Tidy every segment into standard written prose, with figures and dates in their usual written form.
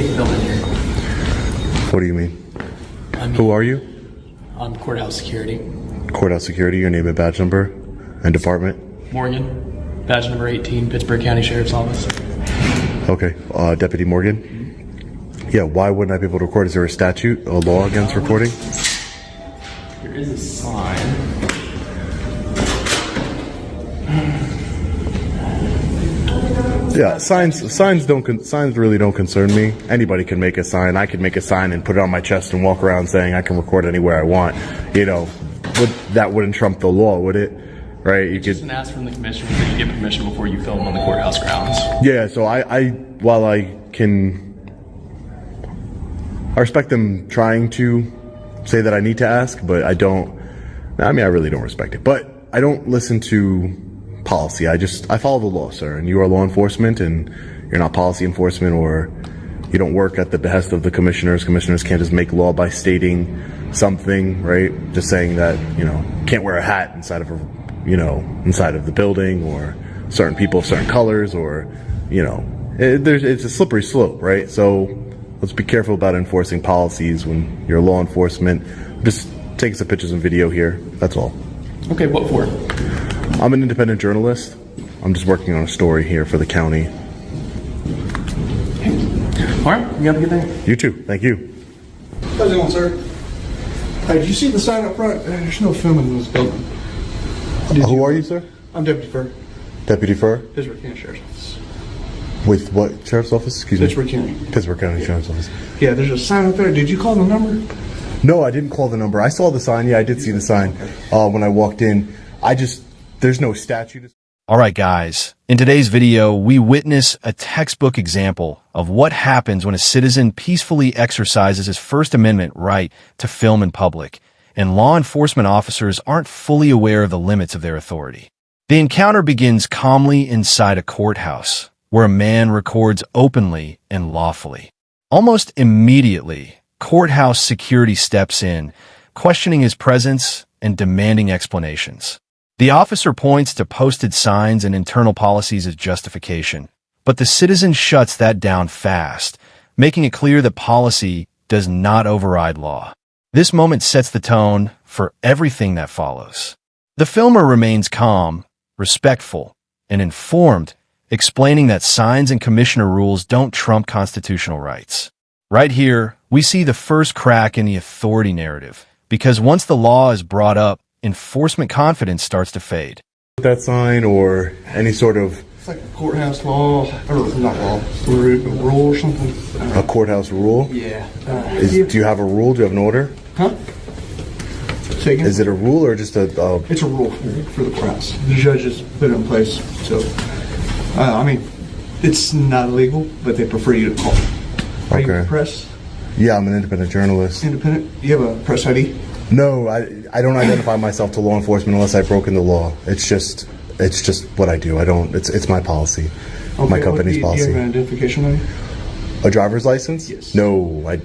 can't film in here. What do you mean? Who are you? I'm courthouse security. Courthouse security, your name and badge number and department? Morgan, badge number 18, Pittsburgh County Sheriff's Office. Okay, Deputy Morgan? Yeah, why wouldn't I be able to record? Is there a statute, a law against recording? There is a sign. Yeah, signs really don't concern me. Anybody can make a sign. I could make a sign and put it on my chest and walk around saying I can record anywhere I want. You know, that wouldn't trump the law, would it? Right? You just an ask from the commissioner that you get permission before you film on the courthouse grounds. Yeah, so I respect them trying to say that I need to ask, but I really don't respect it. But I don't listen to policy. I follow the law, sir. And you are law enforcement, and you're not policy enforcement, or you don't work at the behest of the commissioners. Commissioners can't just make law by stating something, right? Just saying that, can't wear a hat inside of the building, or certain people of certain colors, or, it's a slippery slope, right? So let's be careful about enforcing policies when you're law enforcement. Just take some pictures and video here. That's all. Okay, what for? I'm an independent journalist. I'm just working on a story here for the county. All right, you have a good day. You too. Thank you. How's it going, sir? Hey, did you see the sign up front? There's no filming in this building. Who are you, sir? I'm Deputy Fur. Deputy Fur? Pittsburgh County Sheriff's Office. With what sheriff's office? Excuse me. Pittsburgh County. Pittsburgh County Sheriff's Office. Yeah, there's a sign up there. Did you call the number? No, I didn't call the number. I saw the sign. Yeah, I did see the sign when I walked in. There's no statute. All right, guys. In today's video, we witness a textbook example of what happens when a citizen peacefully exercises his First Amendment right to film in public, and law enforcement officers aren't fully aware of the limits of their authority. The encounter begins calmly inside a courthouse, where a man records openly and lawfully. Almost immediately, courthouse security steps in, questioning his presence and demanding explanations. The officer points to posted signs and internal policies as justification, but the citizen shuts that down fast, making it clear that policy does not override law. This moment sets the tone for everything that follows. The filmer remains calm, respectful, and informed, explaining that signs and commissioner rules don't trump constitutional rights. Right here, we see the first crack in the authority narrative, because once the law is brought up, enforcement confidence starts to fade. That sign or any sort of... It's like a courthouse law, or not law, rule or something. A courthouse rule? Yeah. Do you have a rule? Do you have an order? Huh? Say again? Is it a rule or just a... It's a rule for the courthouse. The judges put it in place, so... it's not illegal, but they prefer you to call. Are you a press? Yeah, I'm an independent journalist. Independent? You have a press ID? No, I don't identify myself to law enforcement unless I've broken the law. It's just what I do. It's my policy. Okay, my company's policy. Do you have an identification ID? A driver's license? Yes. No, I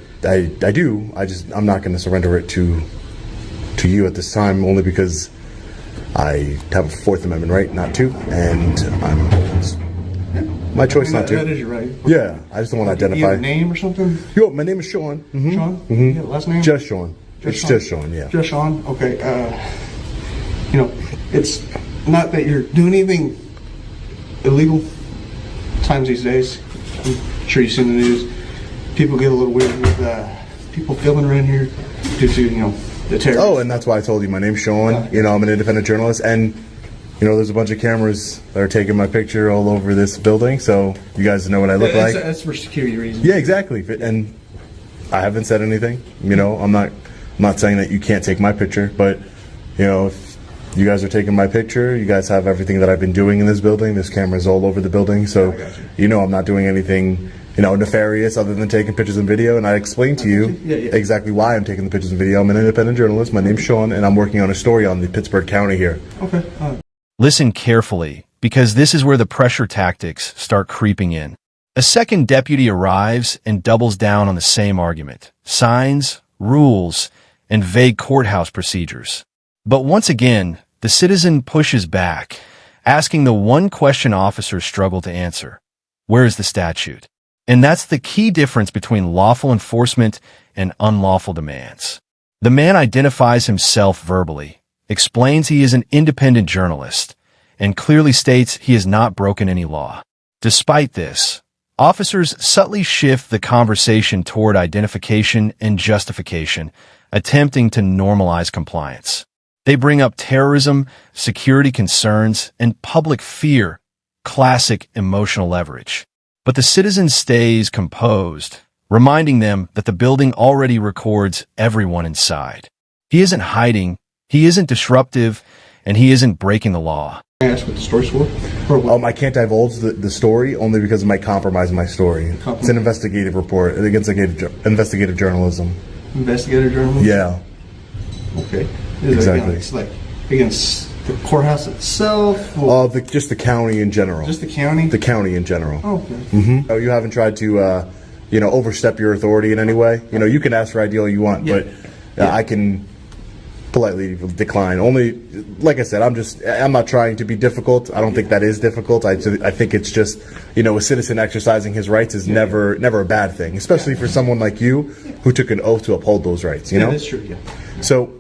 do. I'm not going to surrender it to you at this time, only because I have a Fourth Amendment right not to, and my choice not to. That is your right. Yeah, I just don't want to identify. You have a name or something? Yo, my name is Sean. Mm-hmm. Sean? Mm-hmm. Yeah, last name? Just Sean. Just Sean, yeah. Just Sean, okay. It's not that you're doing anything illegal. Times these days, I'm sure you've seen the news. People get a little weird with people filming around here due to, the terror. Oh, and that's why I told you my name's Sean. I'm an independent journalist, and there's a bunch of cameras that are taking my picture all over this building, so you guys know what I look like. That's for security reasons. Yeah, exactly. And I haven't said anything. I'm not saying that you can't take my picture, but if you guys are taking my picture, you guys have everything that I've been doing in this building. There's cameras all over the building, so I'm not doing anything nefarious other than taking pictures and video. And I explained to you exactly why I'm taking the pictures and video. I'm an independent journalist. My name's Sean, and I'm working on a story on the Pittsburgh County here. Okay. Listen carefully, because this is where the pressure tactics start creeping in. A second deputy arrives and doubles down on the same argument: signs, rules, and vague courthouse procedures. But once again, the citizen pushes back, asking the one question officers struggle to answer: where is the statute? And that's the key difference between lawful enforcement and unlawful demands. The man identifies himself verbally, explains he is an independent journalist, and clearly states he has not broken any law. Despite this, officers subtly shift the conversation toward identification and justification, attempting to normalize compliance. They bring up terrorism, security concerns, and public fear, classic emotional leverage. But the citizen stays composed, reminding them that the building already records everyone inside. He isn't hiding, he isn't disruptive, and he isn't breaking the law. Can I ask what the story's for? I can't divulge the story only because it might compromise my story. It's an investigative report against investigative journalism. Investigative journalism? Yeah. Okay. Exactly. It's like against the courthouse itself? Just the county in general. Just the county? The county in general. Oh, okay. Oh, you haven't tried to, overstep your authority in any way? You can ask for ID all you want, but I can politely decline. Only, like I said, I'm not trying to be difficult. I don't think that is difficult. I think it's just, a citizen exercising his rights is never a bad thing, especially for someone like you who took an oath to uphold those rights, Yeah, that's true, yeah. So,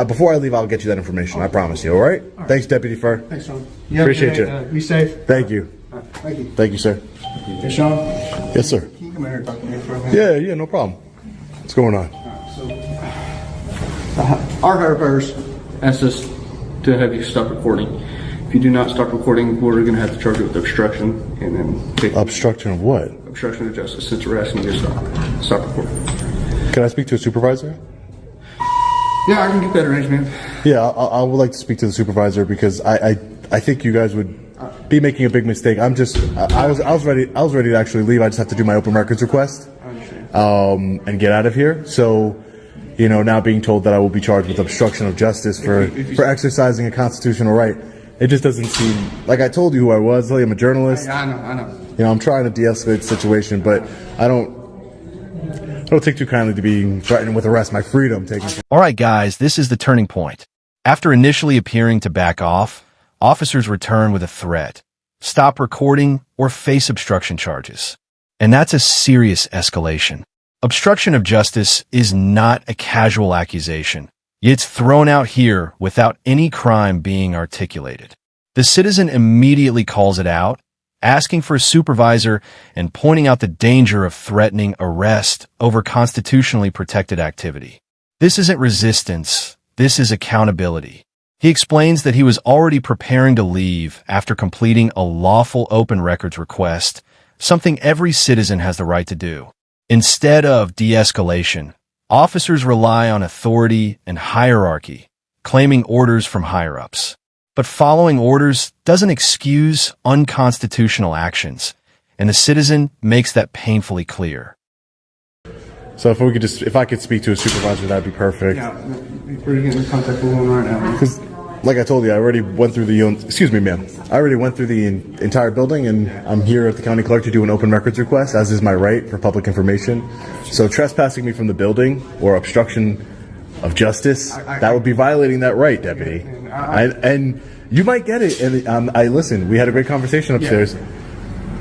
before I leave, I'll get you that information. I promise you, all right? Thanks, Deputy Fur. Thanks, Sean. Appreciate you. Be safe. Thank you. Thank you. Thank you, sir. Hey, Sean. Yes, sir. Can you come in here and talk to me for a minute? Yeah, no problem. What's going on? Our firefighters asked us to have you stop recording. If you do not stop recording, we're going to have to charge you with obstruction and then take Obstruction of what? obstruction of justice since we're asking you to stop recording. Can I speak to a supervisor? Yeah, I can get that arranged, man. Yeah, I would like to speak to the supervisor because I think you guys would be making a big mistake. I was ready to actually leave. I just have to do my open records request and get out of here. So, now being told that I will be charged with obstruction of justice for exercising a constitutional right, it just doesn't seem like I told you who I was. I'm a journalist. I know. I'm trying to de-escalate the situation, but I don't take too kindly to being threatened with arrest. My freedom taken. All right, guys, this is the turning point. After initially appearing to back off, officers return with a threat. Stop recording or face obstruction charges. And that's a serious escalation. Obstruction of justice is not a casual accusation. It's thrown out here without any crime being articulated. The citizen immediately calls it out, asking for a supervisor and pointing out the danger of threatening arrest over constitutionally protected activity. This isn't resistance, this is accountability. He explains that he was already preparing to leave after completing a lawful open records request, something every citizen has the right to do. Instead of de-escalation, officers rely on authority and hierarchy, claiming orders from higher-ups. But following orders doesn't excuse unconstitutional actions, and the citizen makes that painfully clear. So if I could speak to a supervisor, that'd be perfect. Yeah, we're getting in contact with one right now. Because, like I told you, I already went through excuse me, ma'am. I already went through the entire building, and I'm here at the county clerk to do an open records request, as is my right for public information. So trespassing me from the building or obstruction of justice, that would be violating that right, deputy. And you might get it. And I listen. We had a great conversation upstairs.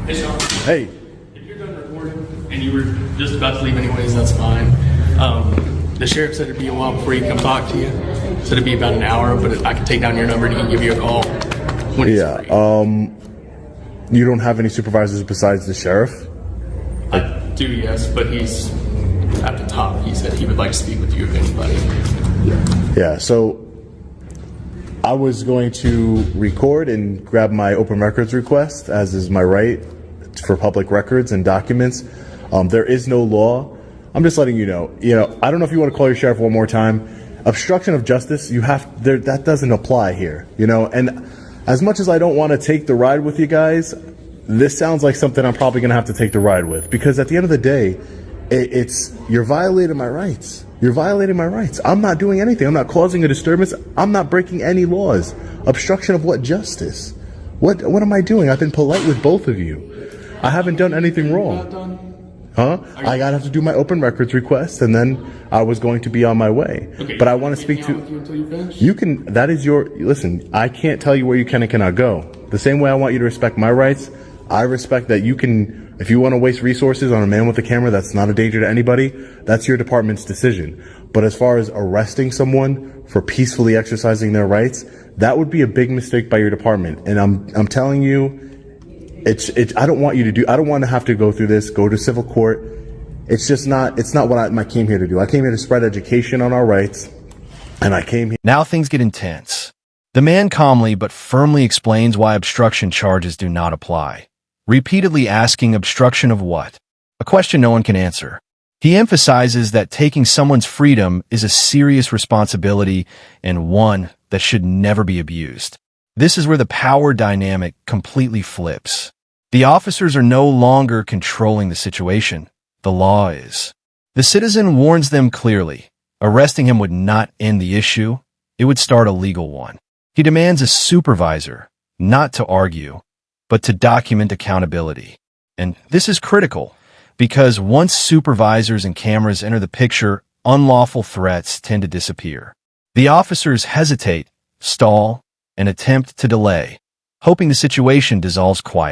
Hey, Sean. Hey. If you're done recording and you were just about to leave anyways, that's fine. The sheriff said it'd be a while before he can come talk to you. Said it'd be about an hour, but I can take down your number and he can give you a call when he's free. You don't have any supervisors besides the sheriff? I do, yes, but he's at the top. He said he would like to speak with you if anybody. Yeah, so I was going to record and grab my open records request, as is my right for public records and documents. There is no law. I'm just letting you know. I don't know if you want to call your sheriff one more time. Obstruction of justice, that doesn't apply here. And as much as I don't want to take the ride with you guys, this sounds like something I'm probably going to have to take the ride with, because at the end of the day, you're violating my rights. You're violating my rights. I'm not doing anything. I'm not causing a disturbance. I'm not breaking any laws. Obstruction of what justice? What am I doing? I've been polite with both of you. I haven't done anything wrong. Huh? I gotta have to do my open records request, and then I was going to be on my way. Okay, but I want to speak to you until you finish? you. Can that is your listen? I can't tell you where you can and cannot go. The same way I want you to respect my rights, I respect that you can If you want to waste resources on a man with a camera that's not a danger to anybody, that's your department's decision. But as far as arresting someone for peacefully exercising their rights, that would be a big mistake by your department. And I'm telling you, I don't want to have to go through this, go to civil court. It's not what I came here to do. I came here to spread education on our rights, and I came here. Now things get intense. The man calmly but firmly explains why obstruction charges do not apply, repeatedly asking obstruction of what? A question no one can answer. He emphasizes that taking someone's freedom is a serious responsibility and one that should never be abused. This is where the power dynamic completely flips. The officers are no longer controlling the situation. The law is. The citizen warns them clearly. Arresting him would not end the issue. It would start a legal one. He demands a supervisor, not to argue, but to document accountability. And this is critical, because once supervisors and cameras enter the picture, unlawful threats tend to disappear. The officers hesitate, stall, and attempt to delay, hoping the situation dissolves quietly.